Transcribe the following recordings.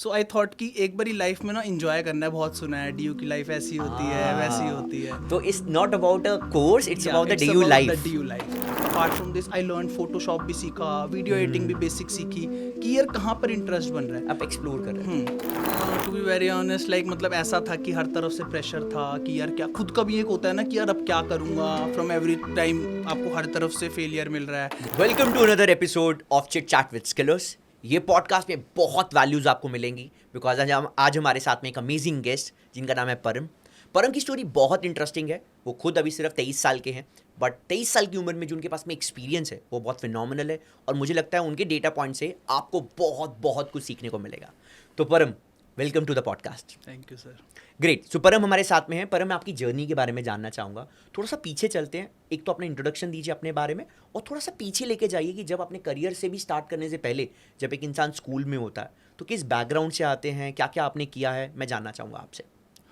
So I thought कि एक बारी लाइफ में ना एंजॉय करना है। बहुत सुना है डीयू की लाइफ ऐसी होती है वैसी होती है। तो it's not about a course, it's about the DU life. Apart from this I learn Photoshop भी सीखा, वीडियो एडिटिंग भी बेसिक सीखी कि यार कहाँ पर इंटरेस्ट बन रहा है। आप एक्सप्लोर कर रहे थे। To be very honest, like मतलब ऐसा था कि हर तरफ से प्रेशर था कि यार क्या, खुद का भी एक होता है ना कि यार अब क्या करूँगा, फ्रॉम एवरी टाइम आपको हर तरफ से फेलियर मिल रहा है। Welcome to another episode of chit chat with Skillers. ये पॉडकास्ट में बहुत वैल्यूज आपको मिलेंगी बिकॉज आज हमारे साथ में एक अमेजिंग गेस्ट जिनका नाम है परम। परम की स्टोरी बहुत इंटरेस्टिंग है। वो खुद अभी सिर्फ 23 साल के हैं, बट 23 साल की उम्र में जो उनके पास में एक्सपीरियंस है वो बहुत फिनोमिनल है और मुझे लगता है उनके डेटा पॉइंट से आपको बहुत बहुत कुछ सीखने को मिलेगा। तो Param, welcome to the podcast. Thank you sir. Great. So Param हमारे साथ में है। परम, मैं आपकी जर्नी के बारे में जानना चाहूँगा। थोड़ा सा पीछे चलते हैं। एक तो अपना इंट्रोडक्शन दीजिए अपने बारे में और थोड़ा सा पीछे लेके जाइए कि जब अपने करियर से भी स्टार्ट करने से पहले जब एक इंसान स्कूल में होता है तो किस बैकग्राउंड से आते हैं, क्या क्या आपने किया है, मैं जानना चाहूँगा आपसे।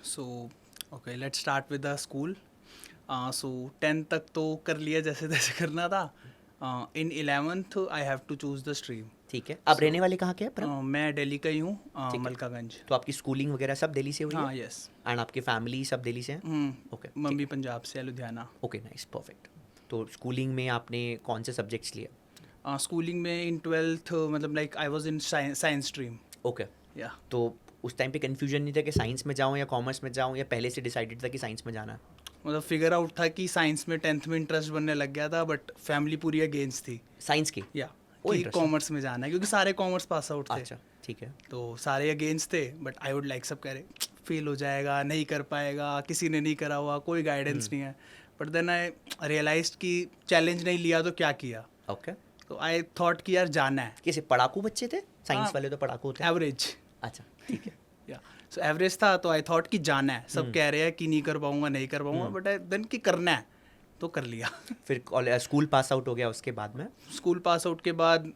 So okay, let's start with the school. So 10th तक तो कर लिया जैसे तैसे करना था। In 11th I have to choose the stream. ठीक है। आप रहने वाले कहाँ के हैं परम? मैं दिल्ली का ही हूँ, है। मलकागंज। तो आपकी स्कूलिंग वगैरह सब दिल्ली से हुई है? हाँ, यस। एंड आपकी फैमिली सब दिल्ली से हैं? ओके। मम्मी पंजाब से है, लुधियाना। Okay, nice, perfect. तो स्कूलिंग में आपने कौन से सब्जेक्ट्स लिए? स्कूलिंग में इन 12th मतलब like I was in science stream. Okay. Yeah तो उस टाइम पे कन्फ्यूजन नहीं था कि साइंस में जाऊँ या कॉमर्स में जाऊँ, या पहले से डिसाइडेड था कि साइंस में जाना है? मतलब फिगर आउट था कि साइंस में 10th में इंटरेस्ट बनने लग गया था, बट फैमिली पूरी अगेंस्ट थी। साइंस की? या ओ, कि interesting। कॉमर्स में जाना है क्योंकि सारे कॉमर्स पास आउट थे। अच्छा, ठीक है। तो सारे अगेंस्ट थे, बट आई वुड लाइक, सब कह रहे फेल हो जाएगा, नहीं कर पाएगा, किसी ने नहीं करा हुआ, कोई गाइडेंस नहीं है। बट देन आई रियलाइज्ड कि चैलेंज नहीं लिया तो क्या किया। ओके। तो आई थॉट कि यार जाना है। कैसे, पढ़ाकू बच्चे थे? साइंस हाँ। वाले तो पढ़ाकू होते हैं। एवरेज। अच्छा, ठीक है। या सो एवरेज था, तो आई थॉट कि जाना है। सब कह रहे हैं कि नहीं कर पाऊंगा, नहीं कर पाऊंगा, बट देन कि करना है तो कर लिया। फिर स्कूल पास आउट हो गया, उसके बाद में? स्कूल पास आउट के बाद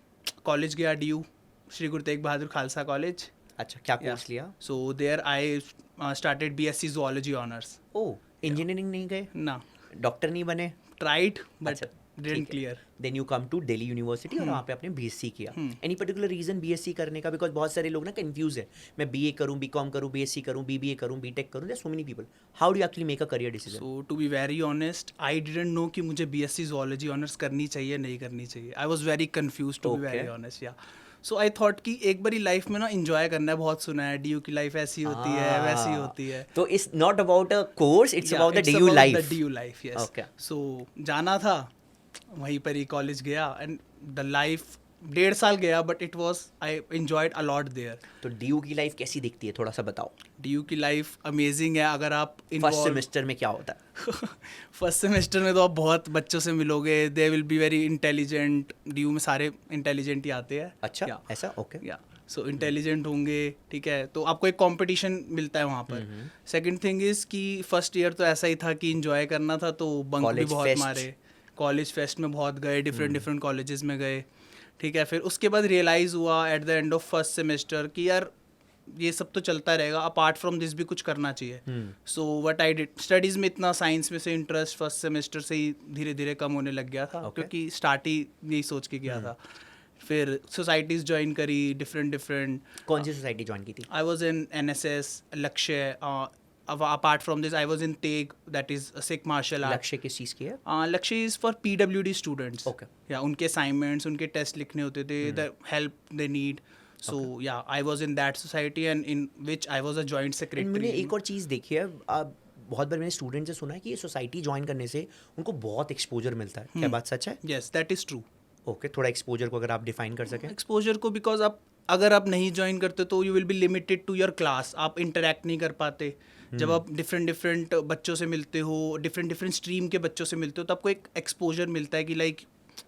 कॉलेज गया, डीयू श्री गुरु तेग बहादुर खालसा कॉलेज। अच्छा, क्या कोर्स लिया? So there I started BSc zoology honours. ओ, इंजीनियरिंग नहीं गए? ना, डॉक्टर नहीं बने? ट्राइड बट अच्छा, didn't clear. Then you come to Delhi University और वहाँ पे आपने BSc किया। एनी पर्टिकुलर रीजन BSc करने का? बिकॉज बहुत सारे लोग ना कंफ्यूज है, मैं BA करूँ, BCom करूँ, BSc करूँ, BBA करूँ, BTech करूँ, there so many people. How do you actually make a career decision? So to be very honest, I didn't know कि मुझे BSc जूलॉजी ऑनर्स करनी चाहिए नहीं करनी चाहिए। I was very confuse to be very honest. Yeah so I thought कि एक बारी लाइफ में ना एंजॉय करना है। बहुत सुना है डीयू की लाइफ ऐसी होती है वैसी होती है। तो it's not about a course, it's about the DU life. DU life, yes. Okay. So जाना था, वहीं पर ही कॉलेज गया एंड द लाइफ 1.5 साल गया, but it was, I enjoyed a lot there. तो DU की लाइफ कैसी दिखती है, थोड़ा सा बताओ। DU की लाइफ अमेजिंग है अगर आप फर्स्ट सेमेस्टर में क्या होता है? फर्स्ट सेमेस्टर में तो आप बहुत बच्चों से मिलोगे, they will be very intelligent. DU में सारे इंटेलिजेंट ही आते हैं। अच्छा, ऐसा? ओके। या सो इंटेलिजेंट होंगे, ठीक है, तो आपको एक कंपटीशन मिलता है वहाँ पर। सेकंड थिंग इज़ कि फर्स्ट ईयर तो ऐसा ही था कि इंजॉय करना था, तो बंक भी College बहुत fest। मारे। कॉलेज फेस्ट में बहुत गए, डिफरेंट कॉलेजेस में गए, ठीक है। फिर उसके बाद रियलाइज़ हुआ at the end of first semester कि यार ये सब तो चलता रहेगा, अपार्ट फ्रॉम दिस भी कुछ करना चाहिए। So what I did, studies में इतना साइंस में से इंटरेस्ट फर्स्ट सेमेस्टर से ही धीरे धीरे कम होने लग गया था। क्योंकि स्टार्ट ही यही सोच के किया था। फिर सोसाइटीज़ ज्वाइन करी, डिफरेंट। कौन सी सोसाइटी ज्वाइन की थी? I was in NSS, Lakshya. Apart from this I was in Teg, that is Sikh martial art. Lakshya किस चीज़ की है? Lakshya is for PWD students. Okay। Yeah उनके असाइनमेंट्स, उनके टेस्ट लिखने होते थे, the help they need. So yeah I was in that society and in which I was a joint मैंने सेक्रेटरी। एक और चीज़ देखी है, बहुत बार मैंने स्टूडेंट से सुना है कि ये सोसाइटी ज्वाइन करने से उनको बहुत एक्सपोजर मिलता है। क्या बात सच है? Yes, that is true. Okay, थोड़ा एक्सपोजर को अगर आप डिफाइन कर सकें। एक्सपोजर को, बिकॉज आप अगर आप नहीं ज्वाइन करते तो you will be limited to your class, आप इंटरेक्ट नहीं कर पाते। जब आप डिफरेंट बच्चों से मिलते हो, डिफरेंट स्ट्रीम के बच्चों से मिलते हो, तो आपको एक एक्सपोजर मिलता है कि like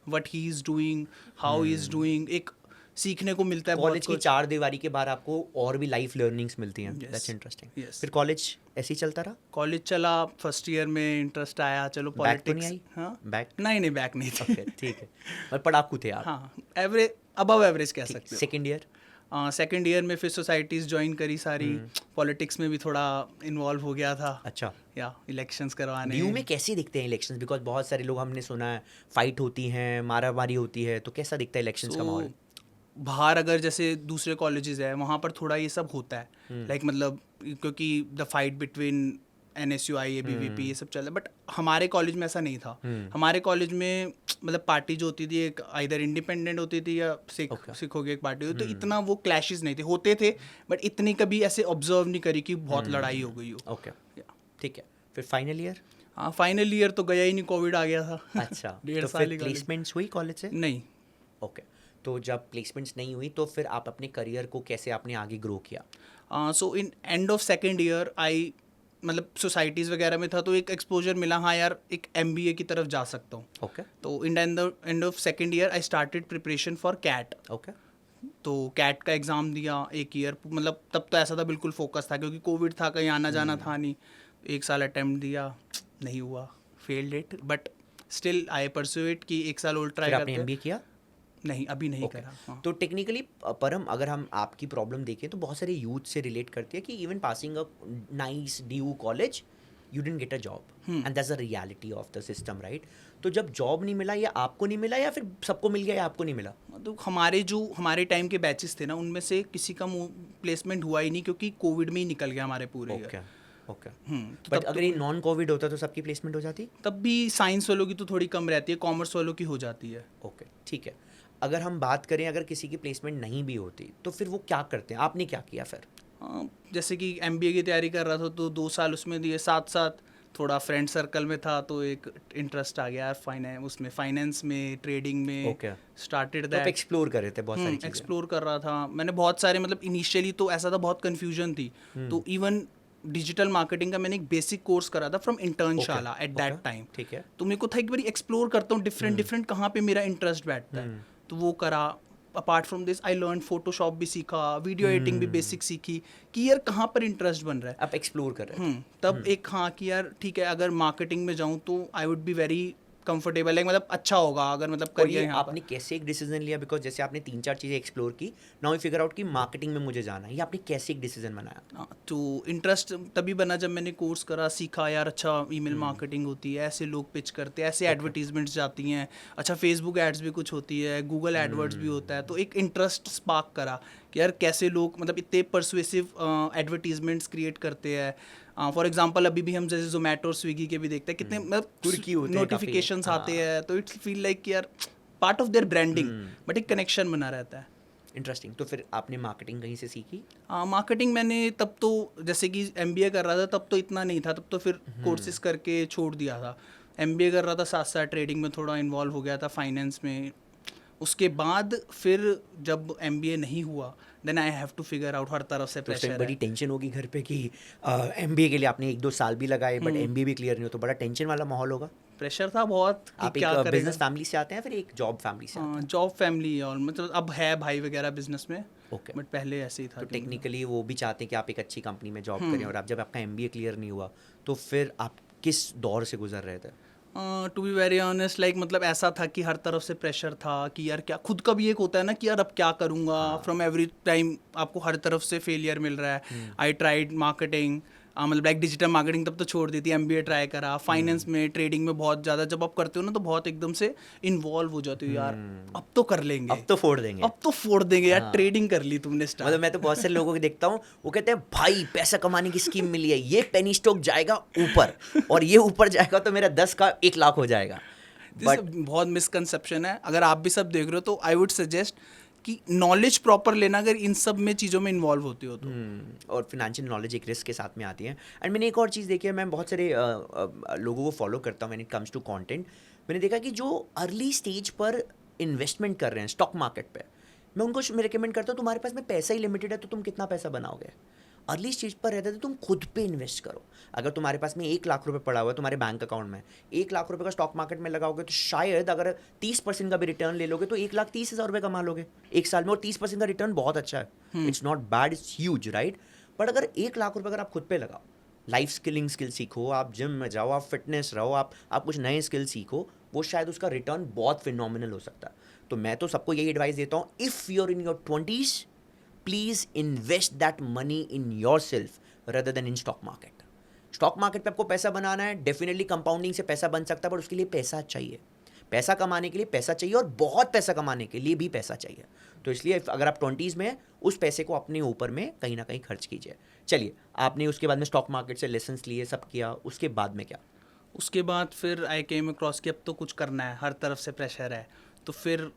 what he is doing, how he is doing, एक सीखने को मिलता है। कॉलेज की 4 दीवारी के बाहर आपको और भी लाइफ लर्निंग्स मिलती हैं। That's interesting. Yes। फिर कॉलेज ऐसे ही चलता रहा? कॉलेज चला, फर्स्ट ईयर में इंटरेस्ट आया, चलो बैक तो पॉलिटिक्स। नहीं आई? हाँ, बैक? नहीं बैक नहीं थी। ओके, ठीक है। और पढ़ाकू थे आप? हाँ, एवरेज, अबव एवरेज कह सकते हो। Second year? सेकेंड ईयर में फिर सोसाइटीज़ ज्वाइन करी सारी। पॉलिटिक्स में भी थोड़ा इन्वॉल्व हो गया था। अच्छा। या इलेक्शंस करवाने। DU में कैसे दिखते हैं इलेक्शंस? बिकॉज बहुत सारे लोग, हमने सुना है फाइट होती हैं, मारा मारी होती है, तो कैसा दिखता है इलेक्शंस का माहौल? बाहर अगर जैसे दूसरे कॉलेजेस है वहाँ पर थोड़ा ये सब होता है, लाइक मतलब क्योंकि the fight between NSUI ABVP ये सब चल रहा है, बट हमारे कॉलेज में ऐसा नहीं था। हमारे कॉलेज में मतलब पार्टी जो होती थी एक आइदर इंडिपेंडेंट होती थी या सिखों की एक पार्टी होती, तो इतना वो क्लैशेस नहीं थे, होते थे बट इतनी कभी ऐसे ऑब्जर्व नहीं करी कि बहुत लड़ाई हो गई हो। ओके, ठीक है। फिर फाइनल ईयर? हाँ, फाइनल ईयर तो गया ही नहीं, कोविड आ गया था। अच्छा, 1.5 तो साल फिर ही प्लेसमेंट्स हुई कॉलेज से? नहीं। ओके, तो जब प्लेसमेंट्स नहीं हुई तो फिर आप अपने करियर को कैसे आपने आगे ग्रो किया? So in end of second year I मतलब सोसाइटीज़ वगैरह में था तो एक एक्सपोजर मिला, हाँ यार एक MBA की तरफ जा सकता हूँ। ओके, तो in end of second year I started preparation for CAT. Okay, तो कैट का एग्ज़ाम दिया 1 ईयर, मतलब तब तो ऐसा था बिल्कुल फोकस था क्योंकि कोविड था, कहीं आना जाना था नहीं। 1 साल अटेम्प्ट दिया, नहीं हुआ, failed it, but still I pursue it कि 1 साल और ट्राई फिर करते आपने हैं। MBA किया? नहीं, अभी नहीं Okay. करा। हाँ। तो टेक्निकली परम अगर हम आपकी प्रॉब्लम देखें तो बहुत सारे यूथ से रिलेट करती है कि even passing a nice DU college you didn't get a job and that's the reality of the system, right? तो जब जॉब नहीं मिला, या आपको नहीं मिला या फिर सबको मिल गया या आपको नहीं मिला? तो हमारे टाइम के बैचेस थे ना, उनमें से किसी का प्लेसमेंट हुआ ही नहीं क्योंकि कोविड में ही निकल गया हमारे पूरे ईयर। Okay, okay. तो बट तब अगर ये नॉन कोविड होता तो सबकी प्लेसमेंट हो जाती? तब भी साइंस वालों की तो थोड़ी कम रहती है, कॉमर्स वालों की हो जाती है। ओके, ठीक है। अगर हम बात करें अगर किसी की प्लेसमेंट नहीं भी होती तो फिर वो क्या करते हैं? आपने क्या किया फिर? जैसे कि MBA की तैयारी कर रहा था तो 2 साल उसमें दिए, साथ साथ थोड़ा फ्रेंड सर्कल में था तो एक इंटरेस्ट आ गया फाइनेंस में, ट्रेडिंग में। Okay. स्टार्टेड तो आप दैट, एक्सप्लोर कर रहे थे बहुत सारी चीज़ें? एक्सप्लोर कर रहा था मैंने बहुत सारे, मतलब इनिशियली तो ऐसा था बहुत कन्फ्यूजन थी, तो इवन डिजिटल मार्केटिंग का मैंने एक बेसिक कोर्स करा था from Internshala at that time. ठीक है। तो मेरे को था एक बार एक्सप्लोर करता हूँ डिफरेंट कहाँ पे मेरा इंटरेस्ट बैठता है, तो वो करा। Apart from this I learn Photoshop भी सीखा, वीडियो एडिटिंग भी बेसिक सीखी कि यार कहाँ पर इंटरेस्ट बन रहा है। आप एक्सप्लोर कर रहे थे? तब एक हाँ कि यार ठीक है अगर मार्केटिंग में जाऊँ तो I would be very comfortable, like मतलब अच्छा होगा अगर मतलब और करियर ये यहाँ पर। आपने कैसे एक डिसीजन लिया? बिकॉज जैसे आपने 3-4 चीज़ें एक्सप्लोर की, नाउ यू फिगर आउट कि मार्केटिंग में मुझे जाना है, ये आपने कैसे एक डिसीजन बनाया? तो इंटरेस्ट तभी बना जब मैंने कोर्स करा, सीखा यार अच्छा ईमेल मार्केटिंग होती है, ऐसे लोग पिच करते हैं, ऐसे एडवर्टीजमेंट्स जाती हैं, अच्छा फेसबुक एड्स भी कुछ होती है, गूगल एडवर्ड्स भी होता है। तो एक इंटरेस्ट स्पार्क करा कि यार कैसे लोग मतलब इतने परसुएसिव एडवर्टीजमेंट्स क्रिएट करते हैं। फॉर एग्जांपल अभी भी हम जैसे जोमेटो और स्विगी के भी देखते हैं कितने कुर्की होते हैं नोटिफिकेशंस काफ़ी। आते हैं, तो इट्स फील लाइक कि यार part of their branding, but एक कनेक्शन बना रहता है। इंटरेस्टिंग। तो फिर आपने मार्केटिंग कहीं से सीखी? मार्केटिंग मैंने तब तो जैसे कि MBA कर रहा था तब तो इतना नहीं था, तब तो फिर कोर्सेज करके छोड़ दिया था। MBA कर रहा था, साथ साथ ट्रेडिंग में थोड़ा इन्वॉल्व हो गया था, फाइनेंस में। उसके बाद फिर जब MBA नहीं हुआ then I have to figure out, हर तरफ से तो उस टाइम प्रेशर बड़ी है। टेंशन होगी घर पे कि MBA के लिए आपने 1-2 साल भी लगाए बट MBA भी क्लियर नहीं हो, तो बड़ा टेंशन वाला माहौल होगा? प्रेशर था बहुत कि आप क्या एक करेगा। बिजनेस फैमिली से आते हैं फिर एक जॉब फैमिली से आते हैं? जॉब फैमिली और मतलब अब है भाई वगैरह बिजनेस में, ओके। बट पहले ऐसे ही था। तो टेक्निकली वो भी चाहते हैं कि आप एक अच्छी कंपनी में जॉब करें, और आप जब आपका MBA क्लियर नहीं हुआ तो फिर आप किस दौर से गुजर रहे थे? To be very honest like मतलब ऐसा था कि हर तरफ से प्रेशर था कि यार क्या, खुद का भी एक होता है ना कि यार अब क्या करूँगा, फ्रॉम एवरी टाइम आपको हर तरफ से फेलियर मिल रहा है। आई ट्राइड मार्केटिंग, मतलब लाइक डिजिटल मार्केटिंग तब तो छोड़ दी थी, MBA ट्राई करा, फाइनेंस में, ट्रेडिंग में बहुत ज़्यादा जब आप करते हो ना तो बहुत एकदम से इन्वॉल्व हो जाते हो, यार अब तो कर लेंगे, अब तो फोड़ देंगे, अब तो फोड़ देंगे यार, ट्रेडिंग कर ली तुमने स्टार्ट। मतलब मैं तो बहुत सारे लोगों को देखता हूँ, वो कहते हैं भाई पैसा कमाने की स्कीम मिली है, ये पेनी स्टॉक जाएगा ऊपर और ये ऊपर जाएगा तो मेरा 10 का 1 लाख हो जाएगा। बट बहुत मिसकंसेप्शन है, अगर आप भी सब देख रहे हो तो आई वुड सजेस्ट कि नॉलेज प्रॉपर लेना अगर इन सब में चीज़ों में इन्वॉल्व होती हो तो। और फिनेंशियल नॉलेज एक रिस्क के साथ में आती है। एंड मैंने एक और चीज़ देखी है, मैं बहुत सारे लोगों को फॉलो करता हूँ when it comes to content. मैंने देखा कि जो अर्ली स्टेज पर इन्वेस्टमेंट कर रहे हैं स्टॉक मार्केट पे, मैं उनको रिकमेंड करता हूँ तुम्हारे पास में पैसा ही लिमिटेड है तो तुम कितना पैसा बनाओगे? अर्ली स्टेज पर रहते तो तुम खुद पे इन्वेस्ट करो। अगर तुम्हारे पास में 1 लाख रुपए पड़ा हुआ है तुम्हारे बैंक अकाउंट में, 1 लाख रुपए का स्टॉक मार्केट में लगाओगे तो शायद अगर 30% का भी रिटर्न ले लोगे तो 1,30,000 रुपये कमा लोगे 1 साल में, और 30% का रिटर्न बहुत अच्छा है, it's not bad, it's huge, right? But अगर 1 लाख रुपये अगर आप खुद पे लगाओ, लाइफ स्किल सीखो, आप जिम में जाओ, आप फिटनेस रहो, आप कुछ नए स्किल सीखो, वो शायद उसका रिटर्न बहुत फिनोमिनल हो सकता है। तो मैं तो सबको यही एडवाइस देता हूँ, if you are in your 20s please invest that money in yourself rather than in stock market. Stock market पे आपको पैसा बनाना है, डेफिनेटली कंपाउंडिंग से पैसा बन सकता है, बट उसके लिए पैसा चाहिए। पैसा कमाने के लिए पैसा चाहिए और बहुत पैसा कमाने के लिए भी पैसा चाहिए। तो इसलिए अगर आप 20s में हैं उस पैसे को अपने ऊपर में कहीं ना कहीं खर्च कीजिए। चलिए, आपने उसके बाद में स्टॉक मार्केट से लेसन्स लिए, सब किया, उसके बाद में क्या? उसके बाद फिर आई केम अक्रॉस कि अब तो कुछ करना है, हर तरफ से प्रेशर है। तो फिर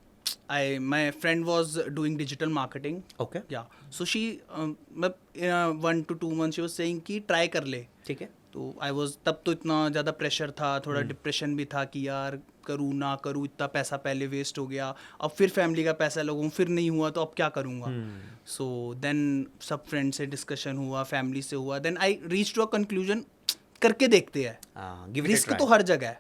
my friend was doing digital marketing. Okay, yeah so she 1 to 2 months she was saying कि ट्राई कर ले। ठीक है। तो आई वॉज, तब तो इतना ज़्यादा प्रेशर था, थोड़ा डिप्रेशन भी था कि यार करूँ ना करूँ, इतना पैसा पहले वेस्ट हो गया, अब फिर फैमिली का पैसा लगूँ, फिर नहीं हुआ तो अब क्या करूँगा। सो देन सब फ्रेंड से डिस्कशन हुआ, फैमिली से हुआ, then I reach to a conclusion, करके देखते हैं। रिस्क तो हर जगह है,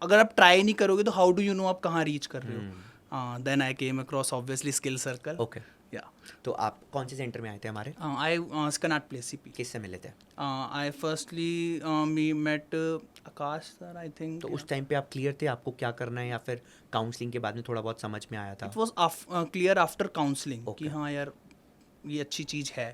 अगर आप ट्राई नहीं करोगे तो हाउ डू यू नो आप कहाँ रीच कर रहे हो। Then I came across obviously skill circle. Okay, yeah तो आप कौन से सेंटर में आए थे हमारे? I Connaught Place CP. किससे मिले थे? I firstly me met Akash sir, I think. तो उस टाइम पे आप क्लियर थे आपको क्या करना है, या फिर काउंसलिंग के बाद में थोड़ा बहुत समझ में आया था? It was clear after counselling कि Okay. हाँ यार ये अच्छी चीज़ है।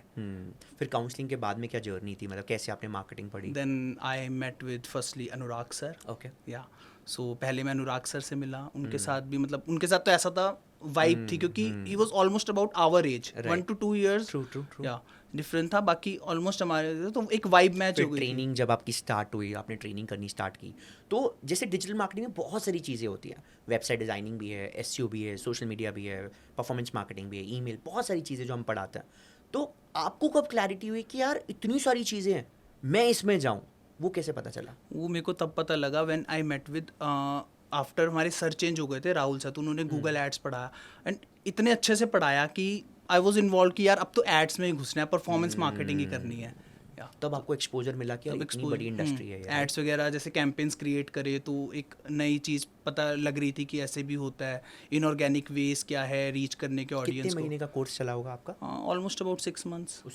फिर काउंसलिंग के बाद में क्या जर्नी थी, मतलब कैसे आपने मार्केटिंग पढ़ी? Then I met with firstly Anurag sir. Okay, yeah so पहले मैं अनुराग सर से मिला, उनके साथ भी मतलब उनके साथ तो ऐसा था, वाइब थी, क्योंकि he was almost about our age, 1 to 2 years। True. Yeah different था, बाकी ऑलमोस्ट हमारे, तो एक वाइब मैच हो गई थी। ट्रेनिंग जब आपकी स्टार्ट हुई, आपने ट्रेनिंग करनी स्टार्ट की, तो जैसे डिजिटल मार्केटिंग में बहुत सारी चीज़ें होती हैं, वेबसाइट डिज़ाइनिंग भी है, एसईओ भी है, सोशल मीडिया भी है, परफॉर्मेंस मार्केटिंग भी है, ईमेल, बहुत सारी चीज़ें जो हम पढ़ाते हैं। तो आपको कब क्लैरिटी हुई कि यार इतनी सारी चीज़ें हैं, मैं इसमें जाऊँ? वो कैसे पता चला? वो मेरे को तब पता लगा when I met with, after हमारे सर चेंज हो गए थे राहुल सर, तो उन्होंने गूगल एड्स पढ़ाया, एंड इतने अच्छे से पढ़ाया कि आई वॉज इन्वॉल्व कि यार अब तो एड्स में ही घुसना है, परफॉर्मेंस मार्केटिंग ही करनी है। तब आपको एक्सपोजर मिला कि यार इतनी बड़ी इंडस्ट्री है यार। एड्स वगैरह जैसे कैंपेन्स क्रिएट करे, तो एक नई चीज़ पता लग रही थी कि ऐसे भी होता है, इनऑर्गेनिक वेज क्या है रीच करने के ऑडियंस कितने को। महीने का कोर्स चला होगा आपका? Almost about 6 months।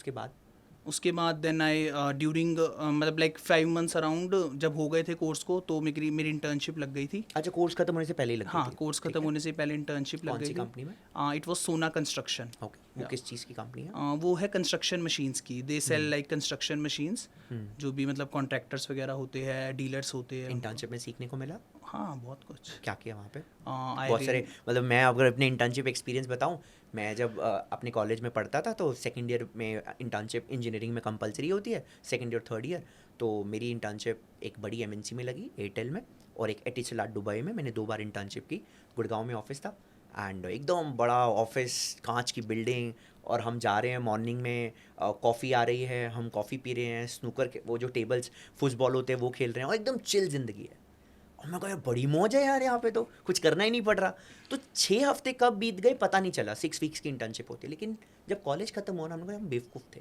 उसके बाद देन आई ड्यूरिंग मतलब लाइक 5 months अराउंड जब हो गए थे कोर्स को, तो मेरी इंटर्नशिप लग गई थी। अच्छा, कोर्स खत्म होने से पहले ही लग गई हाँ, थी? कोर्स खत्म होने से पहले इंटर्नशिप लग कौन गई सी थी। कंपनी में? इट वॉज सोना कंस्ट्रक्शन। ओके, वो किस चीज़ की कंपनी है? वो है कंस्ट्रक्शन मशीन्स की, they sell like construction machines, जो भी मतलब कॉन्ट्रैक्टर्स वगैरह होते हैं, डीलर्स होते हैं। इंटर्नशिप में सीखने को मिला? हाँ, बहुत कुछ। क्या किया वहाँ पे? I बहुत सारे, really- मतलब मैं अगर अपने इंटर्नशिप एक्सपीरियंस बताऊँ, मैं जब अपने कॉलेज में पढ़ता था तो सेकंड ईयर में इंटर्नशिप इंजीनियरिंग में कंपलसरी होती है, सेकंड ईयर थर्ड ईयर। तो मेरी इंटर्नशिप एक बड़ी एमएनसी में लगी, एयरटेल में, और एक एटिसलाट दुबई में। मैंने 2 बार इंटर्नशिप की। गुड़गांव में ऑफिस था, एंड एकदम बड़ा ऑफिस, कांच की बिल्डिंग, और हम जा रहे हैं मॉर्निंग में, कॉफ़ी आ रही है, हम कॉफ़ी पी रहे हैं, स्नूकर के वो जो टेबल्स फुटबॉल होते हैं वो खेल रहे हैं, और एकदम चिल ज़िंदगी है। और मैं कहा यार बड़ी मौज है यार, यहाँ पे तो कुछ करना ही नहीं पड़ रहा। तो 6 हफ्ते कब बीत गए पता नहीं चला। 6 weeks की इंटर्नशिप होती है, लेकिन जब कॉलेज खत्म हुआ ना, हमने कहा हम बेवकूफ़ थे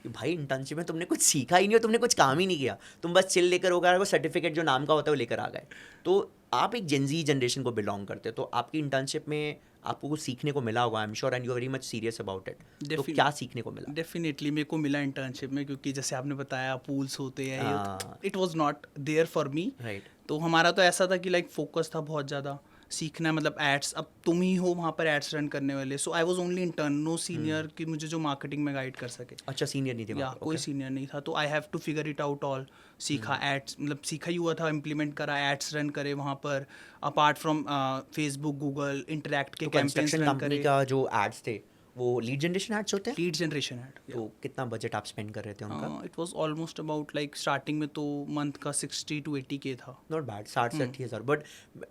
कि भाई इंटर्नशिप में तुमने कुछ सीखा ही नहीं, और तुमने कुछ काम ही नहीं किया, तुम बस चिल लेकर हो गए, वो सर्टिफिकेट जो नाम का होता है वो लेकर आ गए। तो आप एक जेनजी जनरेशन को बिलोंग करते हो, तो आपकी इंटर्नशिप में आपको कुछ सीखने को मिला होगा, I am sure, and you are very much serious about it. तो क्या सीखने को मिला? डेफिनेटली मेरे को मिला इंटर्नशिप में, क्योंकि जैसे आपने बताया पूल्स होते हैं, हाँ। It was not there for me. Right. तो हमारा तो ऐसा था कि लाइक फोकस था बहुत ज़्यादा सीखना है, मतलब एड्स, अब तुम ही हो वहाँ पर एड्स रन करने वाले। So I was only intern, no senior कि मुझे जो मार्केटिंग में गाइड कर सके। अच्छा, सीनियर नहीं थे या वहाँ पे? कोई सीनियर नहीं था, तो I have to figure it out all. सीखा एड्स, मतलब सीखा ही हुआ था, इम्प्लीमेंट करा, एड्स रन करे वहाँ पर, apart from Facebook, Google, interact के कैंपेन्स कंस्ट्रक्शन रन कंपनी करे। का जो एड्स थे वो लीड जनरेशन एड्स होते हैं? Lead generation ad. तो कितना बजट आप स्पेंड कर रहे थे उनका? It was almost about like starting में तो मंथ का 60 to 80K था। नॉट बैड, 60 से 80 हज़ार। बट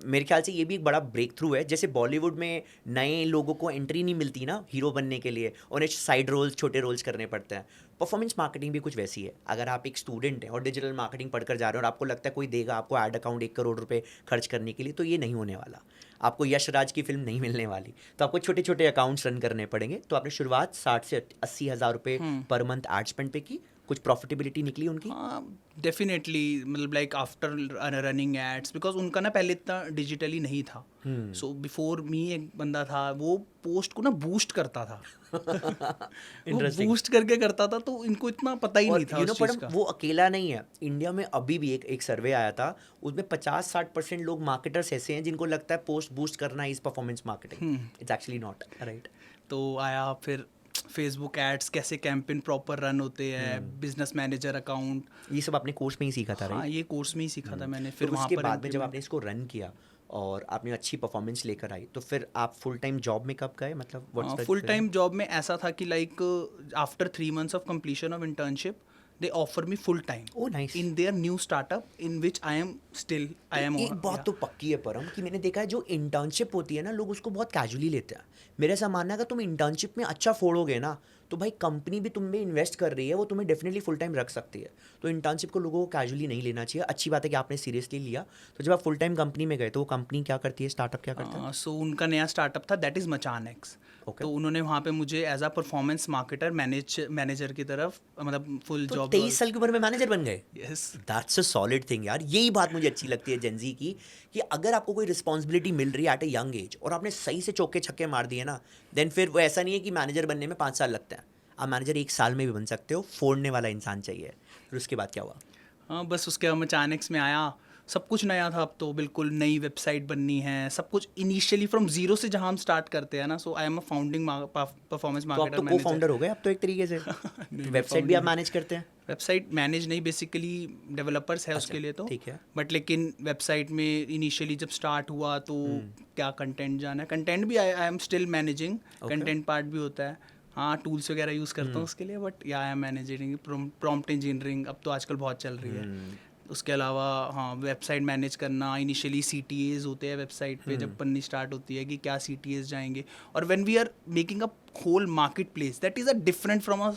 मेरे ख्याल से ये भी एक बड़ा ब्रेक थ्रू है। जैसे बॉलीवुड में नए लोगों को एंट्री नहीं मिलती ना हीरो बनने के लिए, उन्हें साइड रोल्स, छोटे रोल्स करने पड़ते हैं। परफॉर्मेंस मार्केटिंग भी कुछ वैसी है। अगर आप एक स्टूडेंट हैं और डिजिटल मार्केटिंग पढ़कर जा रहे हैं और आपको लगता है कोई देगा आपको ऐड अकाउंट 1 करोड़ रुपए खर्च करने के लिए, तो ये नहीं होने वाला। आपको यश राज की फिल्म नहीं मिलने वाली, तो आपको छोटे छोटे अकाउंट्स रन करने पड़ेंगे। तो आपने शुरुआत 60 से 80 हज़ार रुपये पर मंथ एड स्पेंड पे की। कुछ प्रॉफिटेबिलिटी निकली उनकी? डेफिनेटली, मतलब like after running ads, because उनका ना पहले इतना डिजिटली नहीं था। सो बिफोर मी एक बंदा था, वो पोस्ट को ना बूस्ट करता था। वो बूस्ट करके करता था, तो इनको इतना पता ही नहीं था उस चीज़ का। वो अकेला नहीं है। इंडिया में अभी भी एक सर्वे आया था, उसमें 50-60% लोग मार्केटर्स ऐसे हैं जिनको लगता है पोस्ट बूस्ट करना is performance marketing. It's actually not, right? तो आया फिर फेसबुक एड्स, कैसे कैंपेन प्रॉपर रन होते हैं, बिजनेस मैनेजर अकाउंट, ये सब आपने कोर्स में ही सीखा था, हाँ राइट? ये कोर्स में ही सीखा था मैंने। फिर फिर वहाँ उसके पर बाद में जब आपने इसको रन किया और आपने अच्छी परफॉर्मेंस लेकर आई, तो फिर आप फुल टाइम जॉब में कब गए, मतलब फुल टाइम जॉब में ऐसा था कि like after 3 months of completion of internship they offer me full time oh nice. In their new startup in which I am एक बात तो पक्की है परम कि मैंने देखा है जो इंटर्नशिप होती है ना, लोग उसको बहुत कैजुअली लेते हैं। मेरा ऐसा मानना है अगर तुम इंटर्नशिप में अच्छा फोड़ोगे ना, तो भाई कंपनी भी तुम में इन्वेस्ट कर रही है, वो तुम्हें डेफिनेटली फुल टाइम रख सकती है। तो इंटर्नशिप को लोगों को कैजुअली नहीं लेना चाहिए। अच्छी बात है कि आपने सीरियसली लिया। तो जब आप फुल टाइम कंपनी में गए तो वो कंपनी क्या करती है, स्टार्टअप क्या करता है? सो उनका नया स्टार्टअप था, दैट इज़ मचानेक्स। Okay. तो उन्होंने वहाँ पे मुझे as a performance marketer manager की तरफ मतलब फुल तो जॉब 23 साल की उम्र में मैनेजर बन गए। Yes that's a solid thing यार। यही बात मुझे अच्छी लगती है जेंजी की, कि अगर आपको कोई रिस्पॉन्सिबिलिटी मिल रही है एट ए यंग एज और आपने सही से चौके छक्के मार दिए ना, देन फिर वो ऐसा नहीं है कि मैनेजर बनने में 5 साल लगते हैं। आप मैनेजर 1 साल में भी बन सकते हो। फोड़ने वाला इंसान चाहिए। फिर उसके बाद क्या हुआ? हाँ बस उसके बाद मचानेक्स में आया, सब कुछ नया था। अब तो बिल्कुल नई वेबसाइट बननी है, सब कुछ इनिशियली फ्रॉम जीरो से जहाँ हम स्टार्ट करते हैं ना। So I am a founding performance तो आप मार्केटर तो को फाउंडर हो गए अब तो एक तरीके से। वेबसाइट भी आप मैनेज करते हैं? वेबसाइट मैनेज नहीं, बेसिकली डेवलपर्स है अच्छा, उसके लिए तो। ठीक है। बट लेकिन वेबसाइट में इनिशियली जब स्टार्ट हुआ तो क्या कंटेंट जाना है, कंटेंट भी I am still managing, content part भी होता है। हाँ टूल्स वगैरह यूज़ करता हूँ उसके लिए, बट या I am managing prompt engineering अब तो आजकल बहुत चल रही है। उसके अलावा हाँ वेबसाइट मैनेज करना, इनिशियली CTAs होते हैं वेबसाइट पे जब बननी स्टार्ट होती है कि क्या CTAs जाएंगे। और when we are making a whole marketplace that is a different from a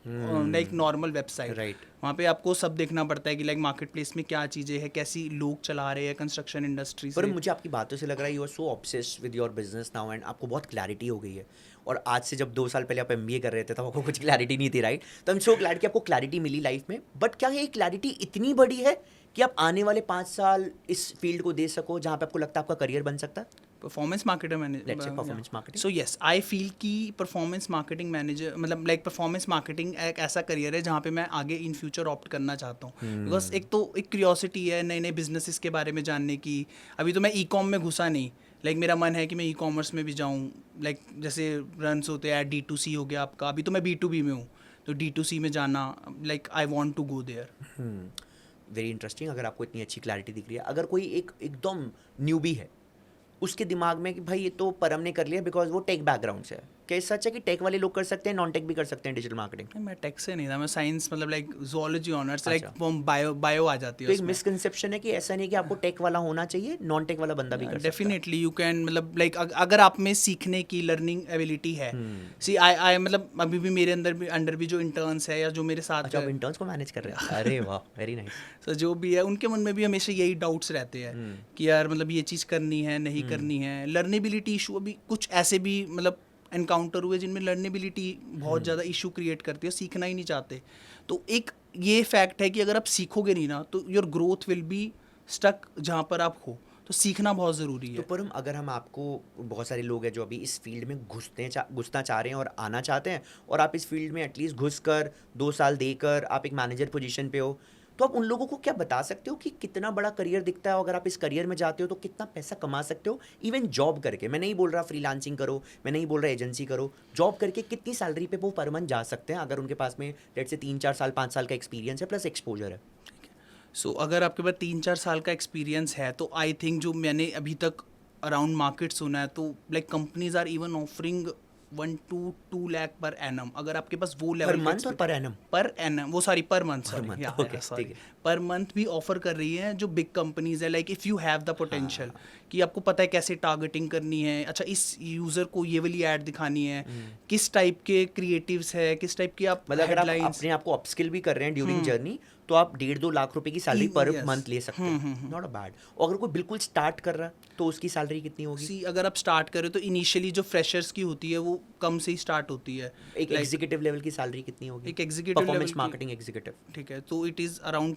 like normal website. Right. वहाँ पे आपको सब देखना पड़ता है कि लाइक मार्केट प्लेस में क्या चीज़ें हैं, कैसी लोग चला रहे हैं कंस्ट्रक्शन इंडस्ट्री पर से। मुझे आपकी बातों से लग रहा है you are so obsessed with your business now and आपको बहुत क्लैरिटी हो गई है। और आज से जब 2 साल पहले आप MBA कर रहे थे तब आपको कुछ क्लैरिटी नहीं थी, राइट? तो आई एम सो ग्लैड कि आपको क्लैरिटी मिली लाइफ में। बट क्या ये क्लैरिटी इतनी बड़ी है कि आप आने वाले 5 साल इस फील्ड को दे सको जहाँ पे आपको लगता है आपका करियर बन सकता है? Performance marketer Let's say performance manager. marketing. So yes I feel कि परफॉर्मेंस मार्केटिंग मैनेजर मतलब लाइक परफॉर्मेंस मार्केटिंग एक ऐसा करियर है जहाँ पे मैं आगे इन फ्यूचर ऑप्ट करना चाहता हूँ। बिकॉज एक तो एक क्यूरियोसिटी है नए नए बिजनेसेस के बारे में जानने की। अभी तो मैं ई-कॉम में घुसा नहीं, लाइक मेरा मन है कि मैं ई-कॉमर्स में भी जाऊँ। लाइक जैसे रन्स होते हैं D2C हो गया आपका, अभी तो मैं B2B में हूँ, तो D2C में जाना like I want to go there. Very interesting. अगर आपको इतनी अच्छी क्लैरिटी दिख रही है, अगर कोई एकदम न्यूबी है उसके दिमाग में कि भाई ये तो परम ने कर लिया बिकॉज वो टेक बैकग्राउंड से है, क्या सच है कि टेक वाले लोग कर सकते हैं, नॉन टेक भी कर सकते हैं डिजिटल मार्केटिंग? मैं टेक से नहीं था, मैं साइंस मतलब लाइक जोलॉजी ऑनर्स, लाइक अच्छा। वो बायो आ जाती है तो एक उसमें। मिसकंसेप्शन है कि ऐसा नहीं कि आपको टेक वाला होना चाहिए, नॉन टेक वाला बंदा भी कर सकता है। डेफिनेटली यू कैन मतलब लाइक अगर आप में सीखने की लर्निंग एबिलिटी है। सी आई मतलब अभी भी मेरे अंडर भी जो इंटर्न्स है या जो मेरे साथ अच्छा, आप इंटर्न्स को मैनेज कर रहे हैं? अरे वाह, वेरी नाइस। तो जो भी है उनके मन में भी हमेशा यही डाउट्स रहते हैं कि यार मतलब ये चीज़ करनी है नहीं करनी है। लर्नेबिलिटी इशू अभी कुछ ऐसे भी मतलब एनकाउंटर हुए जिनमें लर्नेबिलिटी बहुत ज़्यादा इशू क्रिएट करती है, सीखना ही नहीं चाहते। तो एक ये फैक्ट है कि अगर आप सीखोगे नहीं ना तो your growth will be stuck जहाँ पर आप हो, तो सीखना बहुत ज़रूरी तो है। परम अगर हम आपको, बहुत सारे लोग हैं जो अभी इस फील्ड में घुसना चाह रहे हैं और आना चाहते हैं, और आप इस फील्ड में एटलीस्ट घुस कर 2 साल देकर आप एक मैनेजर पोजीशन पे हो, तो आप उन लोगों को क्या बता सकते हो कि कितना बड़ा करियर दिखता है, अगर आप इस करियर में जाते हो तो कितना पैसा कमा सकते हो इवन जॉब करके? मैं नहीं बोल रहा फ्रीलांसिंग करो, मैं नहीं बोल रहा एजेंसी करो, जॉब करके कितनी सैलरी पे वो पर मंथ जा सकते हैं अगर उनके पास में लेट्स से 3-4 साल 5 साल का एक्सपीरियंस है प्लस एक्सपोजर है? सो अगर आपके पास 3-4 साल का एक्सपीरियंस है तो आई थिंक जो मैंने अभी तक अराउंड मार्केट सुना है तो like companies are even offering 1 to 2 lakh per annum. अगर आपके पास वो पर लेवल मंथ और पर एनम? पर एनम वो sorry per month month, okay, ठीक है। पर मंथ भी ऑफर कर रही है जो बिग कंपनीज है। Like if you have the potential कि आपको पता है कैसे टारगेटिंग करनी है, अच्छा इस यूज़र को ये वाली ऐड दिखानी है, किस टाइप के क्रिएटिव्स है, किस टाइप की आप मतलब अगर आप हेडलाइंस। अपने आप को अपस्किल भी कर रहे हैं ड्यूरिंग जर्नी तो आप 1.5-2 लाख रुपए की सैलरी पर Yes. मंथ ले सकते हैं। Not a bad. और अगर कोई बिल्कुल स्टार्ट कर रहा है तो उसकी सैलरी कितनी होगी? सी अगर आप स्टार्ट करें तो इनिशियली जो फ्रेशर्स की होती है वो कम से ही स्टार्ट होती है। एक एग्जीक्यूटिव लेवल की सैलरी कितनी होगी? एक एग्जीक्यूटिव परफॉर्मेंस मार्केटिंग एग्जीक्यूटिव। ठीक है, तो इट इज़ अराउंड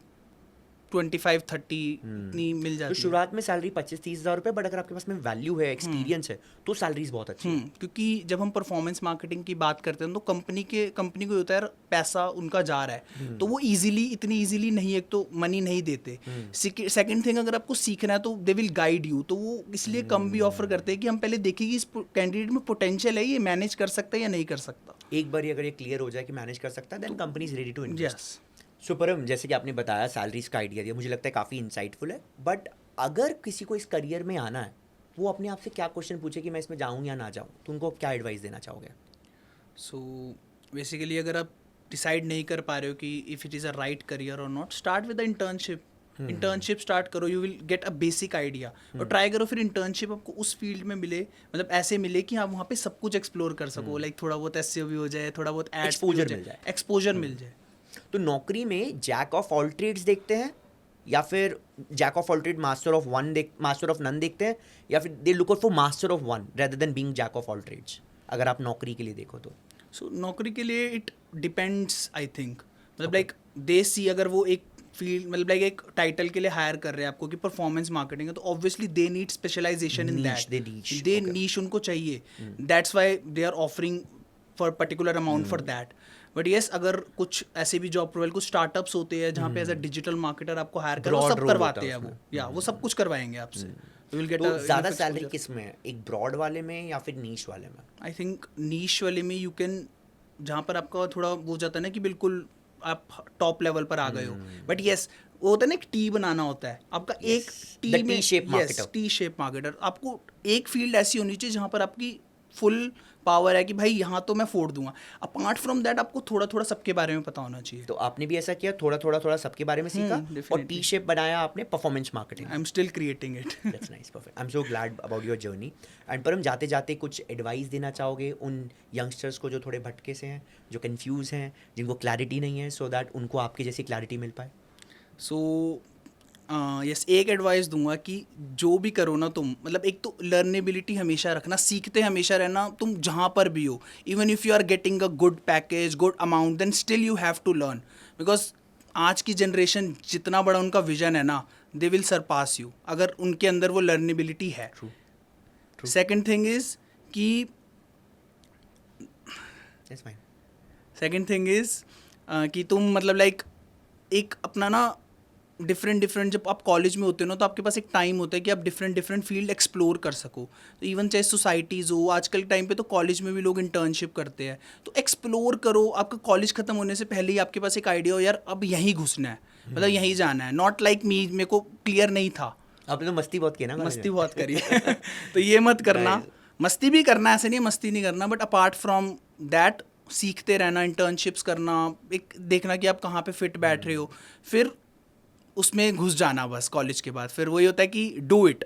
25-30 इतनी मिल तो जाती है। शुरुआत में सैलरी 25-30 हज़ार रुपये, बट अगर आपके पास में वैल्यू है, एक्सपीरियंस है, तो सैलरीज बहुत अच्छी है। क्योंकि जब हम परफॉर्मेंस मार्केटिंग की बात करते हैं तो कंपनी को होता है यार पैसा उनका जा रहा है, तो वो इतनी इजीली नहीं, एक तो मनी नहीं देते। सेकंड थिंग अगर आपको सीखना है तो दे विल गाइड यू, तो वो इसलिए कम भी ऑफर करते हैं कि हम पहले देखें कि इस कैंडिडेट में पोटेंशियल है, ये मैनेज कर सकता है या नहीं कर सकता। एक बार अगर ये क्लियर हो जाए कि मैनेज कर सकता है then company is ready to invest. Yes. So Param, जैसे कि आपने बताया सैलरीज का आइडिया दिया, मुझे लगता है काफ़ी इंसाइटफुल है, बट अगर किसी को इस करियर में आना है, वो अपने आप से क्या क्वेश्चन पूछे कि मैं इसमें जाऊँ या ना जाऊँ, तो उनको क्या एडवाइस देना चाहोगे? सो बेसिकली अगर आप डिसाइड नहीं कर पा रहे हो कि if it is a right career और not, start with the internship. Internship start करो, you will get a basic idea. और ट्राई करो फिर इंटर्नशिप आपको उस फील्ड में मिले, मतलब ऐसे मिले कि आप वहाँ पे सब कुछ एक्सप्लोर कर सको, लाइक थोड़ा बहुत एसईओ भी हो जाए, थोड़ा बहुत एड्स भी हो Exposure मिल जाए। एक्सपोजर मिल जाए। तो नौकरी में जैक ऑफ ऑल ट्रेड्स देखते हैं, या फिर jack of all trade master of none देखते हैं, या फिर they look out for master of one rather than being jack of all trades, अगर आप नौकरी के लिए देखो तो? सो नौकरी के लिए इट डिपेंड्स आई थिंक, मतलब लाइक दे सी, अगर वो एक फील्ड, मतलब लाइक एक टाइटल के लिए हायर कर रहे हैं आपको कि परफॉर्मेंस मार्केटिंग है, तो obviously they need specialization in Niche, they that, niche, they okay. Niche उनको चाहिए, that's why they are offering for particular amount for that. But yes, अगर कुछ ऐसे भी जॉब प्रोफाइल, कुछ स्टार्टअप्स होते हैं जहाँ पे एज अ डिजिटल मार्केटर आपको हायर कर, वो Broad सब role करवाते होता है हैं वो, उसमें। या वो सब कुछ करवाएंगे आपसे। यू विल गेट तो ज़्यादा सैलरी किस में है, एक ब्रॉड वाले में या फिर नीश वाले में? आई थिंक नीश वाले में यू कैन, जहाँ पर आपका थोड़ा वो हो जाता है ना कि बिल्कुल आप टॉप लेवल पर आ गए हो। बट येस, वो होता है ना, एक टी बनाना होता है आपका, एक The टी में, T-shaped marketer. T shape marketer. आपको एक फील्ड ऐसी होनी चाहिए जहाँ पर आपकी फुल पावर है कि भाई यहाँ तो मैं फोड़ दूंगा। अपार्ट फ्रॉम दैट आपको थोड़ा थोड़ा सबके बारे में पता होना चाहिए। तो आपने भी ऐसा किया, थोड़ा सबके बारे में सीखा, और definitely. टी शेप बनाया आपने performance marketing? I am still creating it. That's nice, perfect. I am so glad about your journey. And परम, जाते जाते कुछ एडवाइस देना चाहोगे उन यंगस्टर्स को जो थोड़े भटके से हैं, जो कंफ्यूज हैं, जिनको क्लैरिटी नहीं है, सो दैट उनको आपकी जैसी क्लैरिटी मिल पाए? सो यस, एक एडवाइस दूंगा कि जो भी करो ना तुम, मतलब एक तो लर्नेबिलिटी हमेशा रखना, सीखते हमेशा रहना, तुम जहाँ पर भी हो। Even if you are getting a good package, good amount, then still you have to learn, because आज की जनरेशन, जितना बड़ा उनका विजन है ना, दे विल सरपास यू, अगर उनके अंदर वो लर्नेबिलिटी है। True. सेकेंड थिंग इज़ कि That's fine. Second thing is कि तुम, मतलब लाइक एक अपना ना डिफरेंट, जब आप कॉलेज में होते हो ना, तो आपके पास एक टाइम होता है कि आप डिफरेंट फील्ड एक्सप्लोर कर सको। तो इवन चाहे सोसाइटीज़ हो, आजकल के टाइम पे तो कॉलेज में भी लोग इंटर्नशिप करते हैं, तो एक्सप्लोर करो। आपका कॉलेज ख़त्म होने से पहले ही आपके पास एक आइडिया हो, यार अब यहीं घुसना है, मतलब यहीं जाना है। नॉट लाइक मी, मेरे को क्लियर नहीं था, आपने तो मस्ती बहुत की ना college मस्ती में? बहुत करी है। तो ये मत करना। Nice. मस्ती भी करना, ऐसे नहीं मस्ती नहीं करना, बट अपार्ट फ्रॉम दैट सीखते रहना, इंटर्नशिप्स करना, एक देखना कि आप कहाँ पे फिट बैठ रहे हो, फिर उसमें घुस जाना बस कॉलेज के बाद। फिर वही होता है कि डू इट।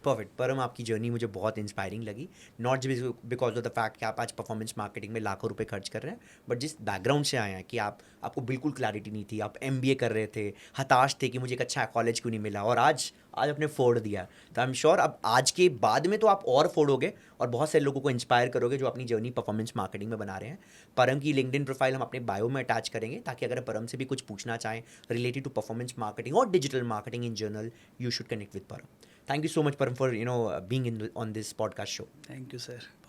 परफेक्ट। परम, आपकी जर्नी मुझे बहुत इंस्पायरिंग लगी, not because of the fact कि आप आज परफॉर्मेंस मार्केटिंग में लाखों रुपए खर्च कर रहे हैं, बट जिस बैकग्राउंड से आए हैं कि आपको बिल्कुल क्लैरिटी नहीं थी, आप MBA कर रहे थे, हताश थे कि मुझे एक अच्छा कॉलेज क्यों नहीं मिला, और आज आपने फोड़ दिया। तो आई एम श्योर अब आज के बाद में तो आप और फोड़ोगे और बहुत से लोगों को इंस्पायर करोगे जो अपनी जर्नी परफॉर्मेंस मार्केटिंग में बना रहे हैं। परम की लिंक्डइन प्रोफाइल हम अपने बायो में अटैच करेंगे, ताकि अगर परम से भी कुछ पूछना चाहें रिलेटेड टू परफॉर्मेंस मार्केटिंग और digital marketing in general, you should connect with परम। Thank you so much, Param, for being on this podcast show. Thank you sir.